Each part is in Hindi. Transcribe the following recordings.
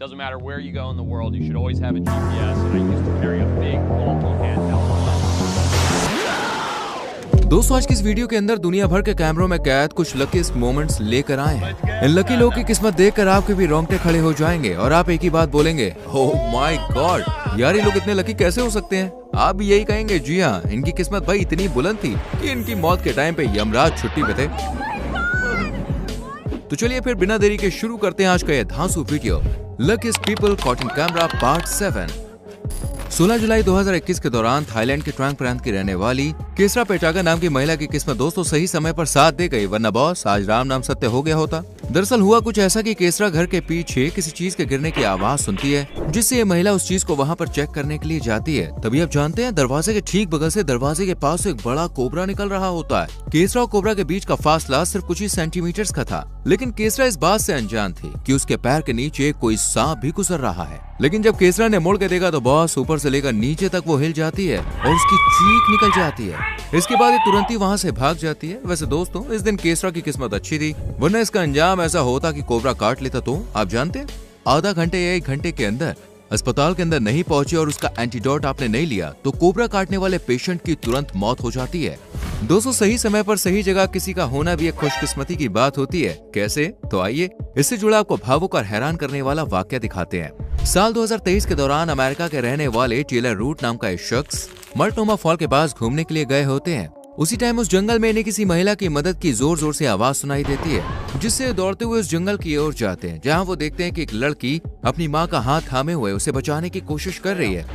Doesn't matter where you go in the world, you should always have a GPS, and I used to carry a big bulky handheld. दोस्तों आज की इस वीडियो के अंदर दुनिया भर के कैमरों में कैद कुछ लकीस्ट मोमेंट्स लेकर आए हैं। इन लकी लोगों की किस्मत देखकर आपके भी रोंगटे खड़े हो जाएंगे और आप एक ही बात बोलेंगे, ओह माय गॉड, यार ये लोग इतने लकी कैसे हो सकते हैं। आप भी यही कहेंगे, जी हाँ, इनकी किस्मत भाई इतनी बुलंद थी कि इनकी मौत के टाइम पे यमराज छुट्टी पे थे। तो चलिए फिर बिना देरी के शुरू करते हैं आज का ये धांसू video, luckiest people caught in camera part 7। 16 जुलाई 2021 के दौरान थाईलैंड के ट्रांग प्रांत की रहने वाली केसरा पेटागा नाम की महिला की किस्मत दोस्तों सही समय पर साथ दे गई, वरना बॉस आज राम नाम सत्य हो गया होता। दरअसल हुआ कुछ ऐसा कि केसरा घर के पीछे किसी चीज के गिरने की आवाज सुनती है, जिससे ये महिला उस चीज को वहाँ पर चेक करने के लिए जाती है। तभी आप जानते हैं दरवाजे के ठीक बगल से दरवाजे के पास एक बड़ा कोबरा निकल रहा होता है। केसरा और कोबरा के बीच का फासला सिर्फ कुछ ही सेंटीमीटर्स का था, लेकिन केसरा इस बात से अनजान थी कि उसके पैर के नीचे कोई सांप भी गुजर रहा है। लेकिन जब केसरा ने मुड़ के देखा तो बॉस ऊपर से लेकर नीचे तक वो हिल जाती है और उसकी चीख निकल जाती है। इसके बाद ये तुरंत ही वहाँ से भाग जाती है। वैसे दोस्तों इस दिन केसरा की किस्मत अच्छी थी, वरना इसका अंजाम ऐसा होता कि कोबरा काट लेता। तो आप जानते हैं आधा घंटे या 1 घंटे के अंदर अस्पताल के अंदर नहीं पहुंचे और उसका एंटीडोट आपने नहीं लिया तो कोबरा काटने वाले पेशेंट की तुरंत मौत हो जाती है। दोस्तों सही समय पर सही जगह किसी का होना भी एक खुशकिस्मती की बात होती है। कैसे? तो आइए इससे जुड़ा आपको भावुक और हैरान करने वाला वाक्य दिखाते हैं। साल 2023 के दौरान अमेरिका के रहने वाले टेलर रूट नाम का एक शख्स मल्टनोमा फॉल के पास घूमने के लिए गए होते हैं। उसी टाइम उस जंगल में इन्हें किसी महिला की मदद की जोर जोर से आवाज सुनाई देती है, जिससे दौड़ते हुए उस जंगल की ओर जाते हैं, जहां वो देखते हैं कि एक लड़की अपनी मां का हाथ थामे हुए उसे बचाने की कोशिश कर रही है।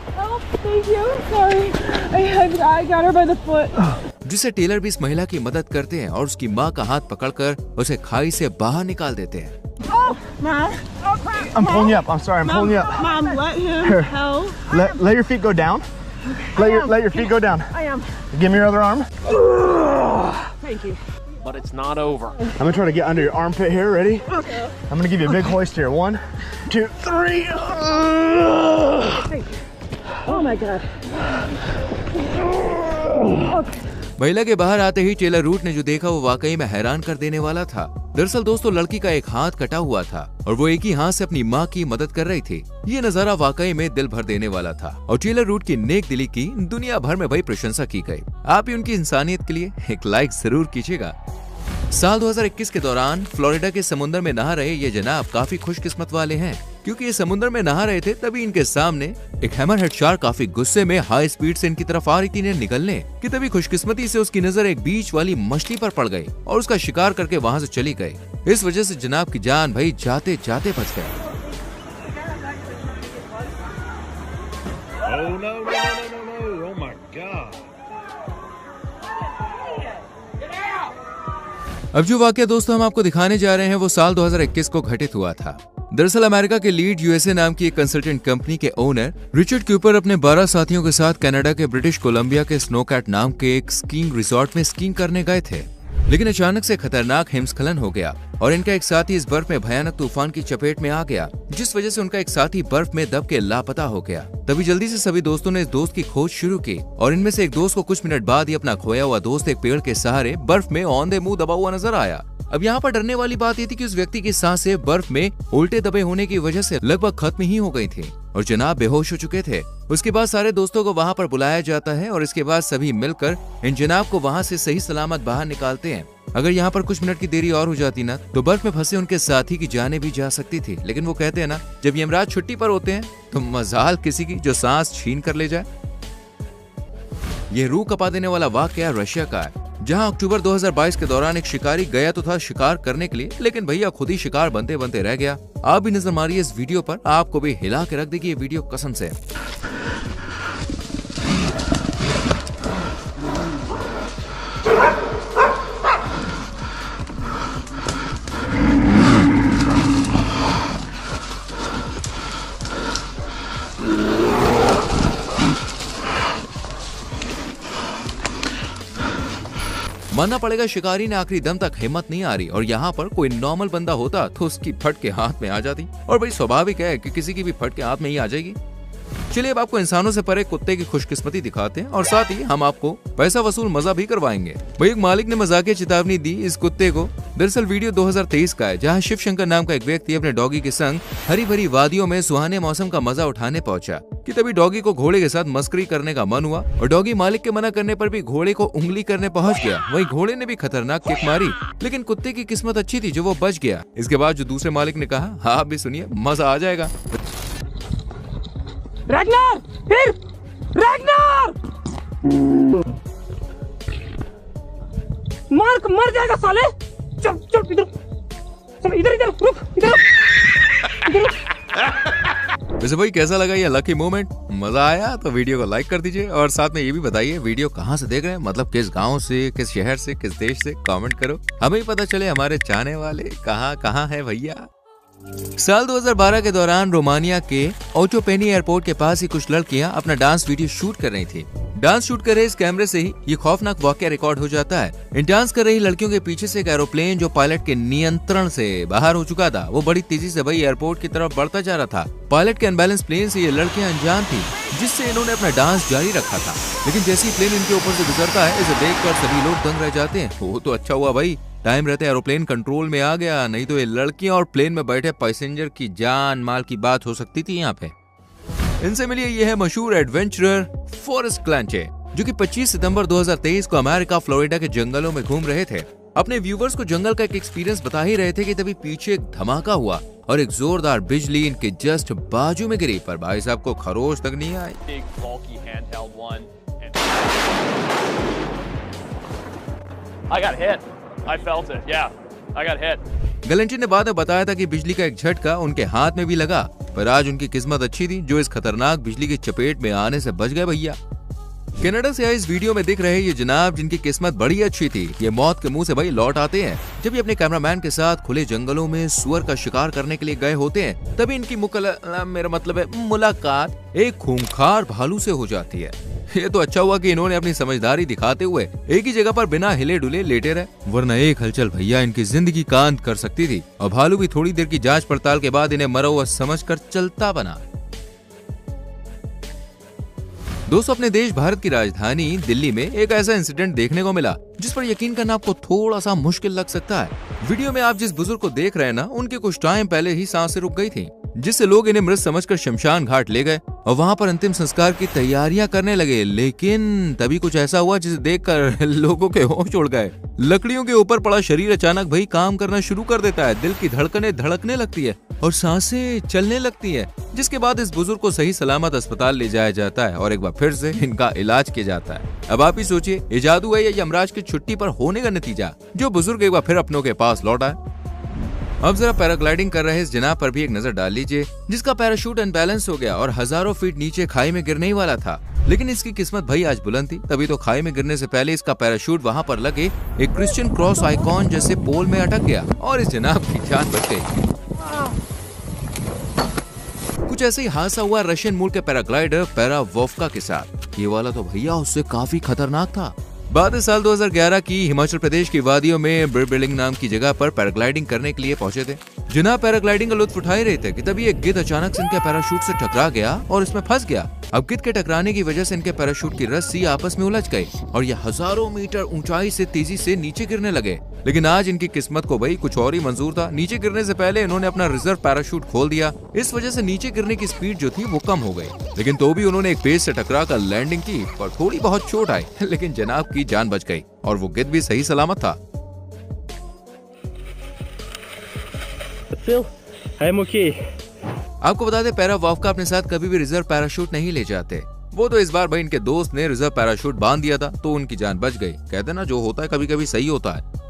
जिससे टेलर भी इस महिला की मदद करते हैं और उसकी मां का हाथ पकड़कर उसे खाई से बाहर निकाल देते हैं। I'm pulling you up. I'm sorry. I'm pulling you up. Mom, let him Here. help. Let your feet go down. Let your feet go down. I am. Give me your other arm. Thank you. But it's not over. I'm gonna try to get under your armpit here. Ready? Okay. I'm gonna give you a big hoist here. 1, 2, 3. Thank you. Oh my God. Okay. महिला के बाहर आते ही टेलर रूट ने जो देखा वो वाकई में हैरान कर देने वाला था। दरअसल दोस्तों लड़की का एक हाथ कटा हुआ था और वो एक ही हाथ से अपनी मां की मदद कर रही थी। ये नजारा वाकई में दिल भर देने वाला था और टेलर रूट की नेक दिली की दुनिया भर में भाई प्रशंसा की गई। आप भी उनकी इंसानियत के लिए एक लाइक जरूर कीजिएगा। साल 2021 के दौरान फ्लोरिडा के समुद्र में नहा रहे ये जनाब काफी खुशकिस्मत वाले हैं, क्योंकि ये समुद्र में नहा रहे थे तभी इनके सामने एक हैमरहेड शार्क काफी गुस्से में हाई स्पीड से इनकी तरफ आ रही थी इन्हें निगलने कि तभी खुशकिस्मती से उसकी नजर एक बीच वाली मछली पर पड़ गई और उसका शिकार करके वहां से चली गई। इस वजह से जनाब की जान भाई जाते जाते बच गई। Oh no, no, no, no, no, no. Oh my God. अब जो वाकया दोस्तों हम आपको दिखाने जा रहे हैं वो साल 2021 को घटित हुआ था। दरअसल अमेरिका के लीड यूएसए नाम की एक कंसल्टेंट कंपनी के ओनर रिचर्ड क्यूपर अपने 12 साथियों के साथ कनाडा के ब्रिटिश कोलंबिया के स्नोकैट नाम के एक स्कीइंग रिसोर्ट में स्कीइंग करने गए थे। लेकिन अचानक से खतरनाक हिमस्खलन हो गया और इनका एक साथी इस बर्फ में भयानक तूफान की चपेट में आ गया, जिस वजह से उनका एक साथी बर्फ में दब के लापता हो गया। तभी जल्दी से सभी दोस्तों ने इस दोस्त की खोज शुरू की और इनमें से एक दोस्त को कुछ मिनट बाद ही अपना खोया हुआ दोस्त एक पेड़ के सहारे बर्फ में औंधे मुंह दबा हुआ नजर आया। अब यहाँ पर डरने वाली बात ये थी कि उस व्यक्ति की सांसें बर्फ में उल्टे दबे होने की वजह से लगभग खत्म ही हो गई थी और जनाब बेहोश हो चुके थे। उसके बाद सारे दोस्तों को वहाँ पर बुलाया जाता है और इसके बाद सभी मिलकर इन जनाब को वहाँ से सही सलामत बाहर निकालते हैं। अगर यहाँ पर कुछ मिनट की देरी और हो जाती ना तो बर्फ में फंसे उनके साथी की जाने भी जा सकती थी। लेकिन वो कहते हैं ना, जब यमराज छुट्टी पर होते हैं तो मजाल किसी की जो सांस छीन कर ले जाए। ये रूह कपा देने वाला वाकया रशिया का है, जहां अक्टूबर 2022 के दौरान एक शिकारी गया तो था शिकार करने के लिए, लेकिन भैया खुद ही शिकार बनते बनते रह गया। आप भी नजर मारिए इस वीडियो पर, आपको भी हिला के रख देगी ये वीडियो कसम से। मानना पड़ेगा शिकारी ने आखिरी दम तक हिम्मत नहीं आ रही और यहाँ पर कोई नॉर्मल बंदा होता तो उसकी फट के हाथ में आ जाती और भाई स्वाभाविक है कि किसी की भी फट के हाथ में ही आ जाएगी। चलिए अब आपको इंसानों से परे कुत्ते की खुशकिस्मती दिखाते हैं और साथ ही हम आपको पैसा वसूल मजा भी करवाएंगे। भाई एक मालिक ने मजाकिया चेतावनी दी इस कुत्ते को दरअसल वीडियो 2023 का है, जहां शिव शंकर नाम का एक व्यक्ति अपने डॉगी के संग हरी भरी वादियों में सुहाने मौसम का मजा उठाने पहुंचा कि तभी डॉगी को घोड़े के साथ मस्करी करने का मन हुआ और डॉगी मालिक के मना करने पर भी घोड़े को उंगली करने पहुंच गया। वहीं घोड़े ने भी खतरनाक किक मारी, लेकिन कुत्ते की किस्मत अच्छी थी जो वो बच गया। इसके बाद जो दूसरे मालिक ने कहा, हाँ आप भी सुनिए, मजा आ जाएगा। रैग्नार, फिर रैग्नार! मर जाएगा साले। चल चल इधर, चल इधर इधर रुक, इधर। वैसे भाई कैसा लगा ये लकी मोमेंट? मजा आया तो वीडियो को लाइक कर दीजिए और साथ में ये भी बताइए वीडियो कहाँ से देख रहे हैं, मतलब किस गांव से, किस शहर से, किस देश से। कमेंट करो, हमें पता चले हमारे चाहने वाले कहाँ कहाँ है भैया। साल 2012 के दौरान रोमानिया के ओटोपेनी एयरपोर्ट के पास ही कुछ लड़कियां अपना डांस वीडियो शूट कर रही थी। डांस शूट कर रहे इस कैमरे से ही ये खौफनाक वाकया रिकॉर्ड हो जाता है। इन डांस कर रही लड़कियों के पीछे से एक एरोप्लेन जो पायलट के नियंत्रण से बाहर हो चुका था, वो बड़ी तेजी से भाई एयरपोर्ट की तरफ बढ़ता जा रहा था। पायलट के अनबैलेंस प्लेन से ये लड़कियां अनजान थी, जिससे इन्होंने अपना डांस जारी रखा था। लेकिन जैसे ही प्लेन इनके ऊपर से गुजरता है, इसे देखकर सभी लोग दंग रह जाते हैं। वो तो अच्छा हुआ भाई टाइम रहते एरोप्लेन कंट्रोल में आ गया, नहीं तो ये लड़कियां और प्लेन में बैठे पैसेंजर की जान माल की बात हो सकती थी यहाँ पे। इनसे मिलिए ये है मशहूर एडवेंचरर फॉरेस्ट क्लांचे, जो कि 25 सितंबर 2023 को अमेरिका फ्लोरिडा के जंगलों में घूम रहे थे। अपने व्यूवर्स को जंगल का एक एक्सपीरियंस बता ही रहे थे कि तभी पीछे एक धमाका हुआ और एक जोरदार बिजली इनके जस्ट बाजू में गिरी, पर भाई साहब को खरोच तक नहीं आई। Big bulky handheld one. And I got hit. I felt it. Yeah, I got hit. गलेंटी ने बाद में बताया था कि बिजली का एक झटका उनके हाथ में भी लगा, पर आज उनकी किस्मत अच्छी थी जो इस खतरनाक बिजली की चपेट में आने से बच गए भैया। कनाडा से आए इस वीडियो में दिख रहे ये जनाब, जिनकी किस्मत बड़ी अच्छी थी, ये मौत के मुंह से भाई लौट आते हैं जब ये अपने कैमरामैन के साथ खुले जंगलों में सुअर का शिकार करने के लिए गए होते हैं। तभी इनकी मेरा मतलब है मुलाकात एक खूंखार भालू से हो जाती है। ये तो अच्छा हुआ कि इन्होंने अपनी समझदारी दिखाते हुए एक ही जगह पर बिना हिले डुले लेटे रहे, वरना एक हलचल भैया इनकी जिंदगी कांत कर सकती थी। और भालू भी थोड़ी देर की जांच पड़ताल के बाद इन्हें मरा हुआ समझकर चलता बना। दोस्तों, अपने देश भारत की राजधानी दिल्ली में एक ऐसा इंसिडेंट देखने को मिला जिस पर यकीन करना आपको थोड़ा सा मुश्किल लग सकता है। वीडियो में आप जिस बुजुर्ग को देख रहे हैं ना, उनके कुछ टाइम पहले ही सांसें रुक गई थी, जिससे लोग इन्हें मृत समझकर शमशान घाट ले गए और वहां पर अंतिम संस्कार की तैयारियां करने लगे। लेकिन तभी कुछ ऐसा हुआ जिसे देखकर लोगों के होश उड़ गए। लकड़ियों के ऊपर पड़ा शरीर अचानक भाई काम करना शुरू कर देता है, दिल की धड़कनें धड़कने लगती है और सांसें चलने लगती है, जिसके बाद इस बुजुर्ग को सही सलामत अस्पताल ले जाया जाता है और एक बार फिर से इनका इलाज किया जाता है। अब आप ही सोचिए, ये जादू है या यमराज की छुट्टी पर होने का नतीजा, जो बुजुर्ग एक बार फिर अपनों के पास लौटा है। अब जरा पैराग्लाइडिंग कर रहे इस जनाब पर भी एक नजर डाल लीजिए, जिसका पैराशूट अनबैलेंस हो गया और हजारों फीट नीचे खाई में गिरने ही वाला था। लेकिन इसकी किस्मत भाई आज बुलंद थी, तभी तो खाई में गिरने से पहले इसका पैराशूट वहां पर लगे एक क्रिश्चियन क्रॉस आइकॉन जैसे पोल में अटक गया और इस जनाब की जान बच गई। कुछ ऐसे ही हादसा हुआ रशियन मूल के पैराग्लाइडर पैरावोव्का के साथ। ये वाला तो भैया उससे काफी खतरनाक था। बाद साल 2011 की हिमाचल प्रदेश की वादियों में बिरबिलिंग नाम की जगह पर पैराग्लाइडिंग करने के लिए पहुंचे थे। जनाब पैराग्लाइडिंग का लुत्फ उठा ही रहे थे कि तभी एक गिद्ध अचानक से इनके पैराशूट से टकरा गया और इसमें फंस गया। अब गिद्ध के टकराने की वजह से इनके पैराशूट की रस्सी आपस में उलझ गई और ये हजारों मीटर ऊंचाई से तेजी से नीचे गिरने लगे। लेकिन आज इनकी किस्मत को भाई कुछ और ही मंजूर था। नीचे गिरने से पहले इन्होंने अपना रिजर्व पैराशूट खोल दिया। इस वजह से नीचे गिरने की स्पीड जो थी वो कम हो गई, लेकिन तो भी उन्होंने एक पेड़ से टकरा कर लैंडिंग की और थोड़ी बहुत चोट आई, लेकिन जनाब की जान बच गई और वो गिद्ध भी सही सलामत था। I'm okay. आपको बता दें, पैरावोव्का अपने साथ कभी भी रिजर्व पैराशूट नहीं ले जाते। वो तो इस बार भाई इनके दोस्त ने रिजर्व पैराशूट बांध दिया था तो उनकी जान बच गई। कहते ना, जो होता है कभी कभी सही होता है।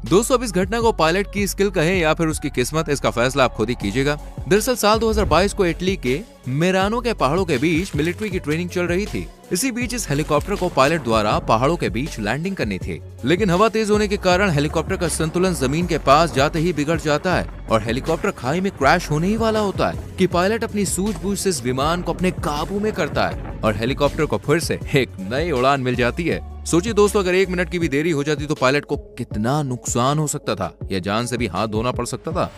दोस्तों, अब इस घटना को पायलट की स्किल कहें या फिर उसकी किस्मत, इसका फैसला आप खुद ही कीजिएगा। दरअसल साल 2022 को इटली के मेरानो के पहाड़ों के बीच मिलिट्री की ट्रेनिंग चल रही थी। इसी बीच इस हेलीकॉप्टर को पायलट द्वारा पहाड़ों के बीच लैंडिंग करनी थी, लेकिन हवा तेज होने के कारण हेलीकॉप्टर का संतुलन जमीन के पास जाते ही बिगड़ जाता है और हेलीकॉप्टर खाई में क्रैश होने ही वाला होता है कि पायलट अपनी सूझबूझ से इस विमान को अपने काबू में करता है और हेलीकॉप्टर को फिर से एक नई उड़ान मिल जाती है। सोचिए दोस्तों, अगर 1 मिनट की भी देरी हो जाती तो पायलट को कितना नुकसान हो सकता था, या जान से भी हाथ धोना पड़ सकता था।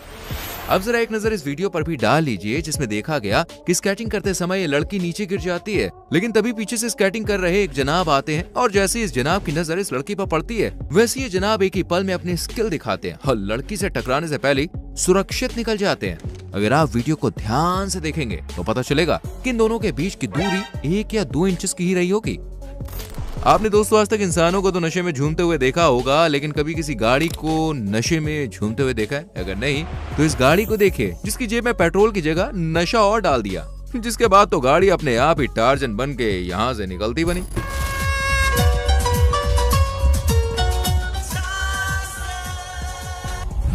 अब जरा एक नजर इस वीडियो पर भी डाल लीजिए, जिसमें देखा गया कि स्केटिंग करते समय ये लड़की नीचे गिर जाती है, लेकिन तभी पीछे से स्केटिंग कर रहे एक जनाब आते हैं और जैसे इस जनाब की नजर इस लड़की पर पड़ती है, वैसे ये जनाब एक ही पल में अपनी स्किल दिखाते हैं और लड़की से टकराने से पहले सुरक्षित निकल जाते हैं। अगर आप वीडियो को ध्यान से देखेंगे तो पता चलेगा कि इन दोनों के बीच की दूरी 1 या 2 इंच की ही रही होगी। आपने दोस्तों आज तक इंसानों को तो नशे में झूमते हुए देखा होगा, लेकिन कभी किसी गाड़ी को नशे में झूमते हुए देखा है? अगर नहीं तो इस गाड़ी को देखिए, जिसकी जेब में पेट्रोल की जगह नशा और डाल दिया, जिसके बाद तो गाड़ी अपने आप ही टार्जन बन के यहाँ से निकलती बनी।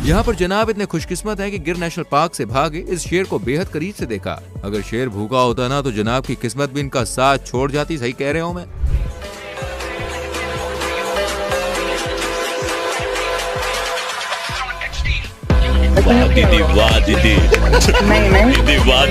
यहाँ पर जनाब इतने खुशकिस्मत है कि गिर नेशनल पार्क से भागे इस शेर को बेहद करीब से देखा। अगर शेर भूखा होता ना तो जनाब की किस्मत भी इनका साथ छोड़ जाती। सही कह रहे हो मैं? वाह दीदी, वाह दीदी, दीदी, वाह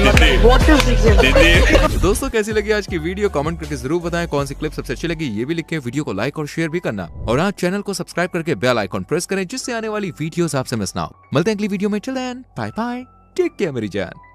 दीदी। दोस्तों कैसी लगी आज की वीडियो? कमेंट करके जरूर बताएं कौन सी क्लिप सबसे अच्छी लगी, ये भी लिखें। वीडियो को लाइक और शेयर भी करना, और आज चैनल को सब्सक्राइब करके बेल आइकॉन प्रेस करें, जिससे आने वाली वीडियोस आपसे मिस ना हो। मिलते हैं अगली वीडियो में। Till then bye bye, take care मेरी जान।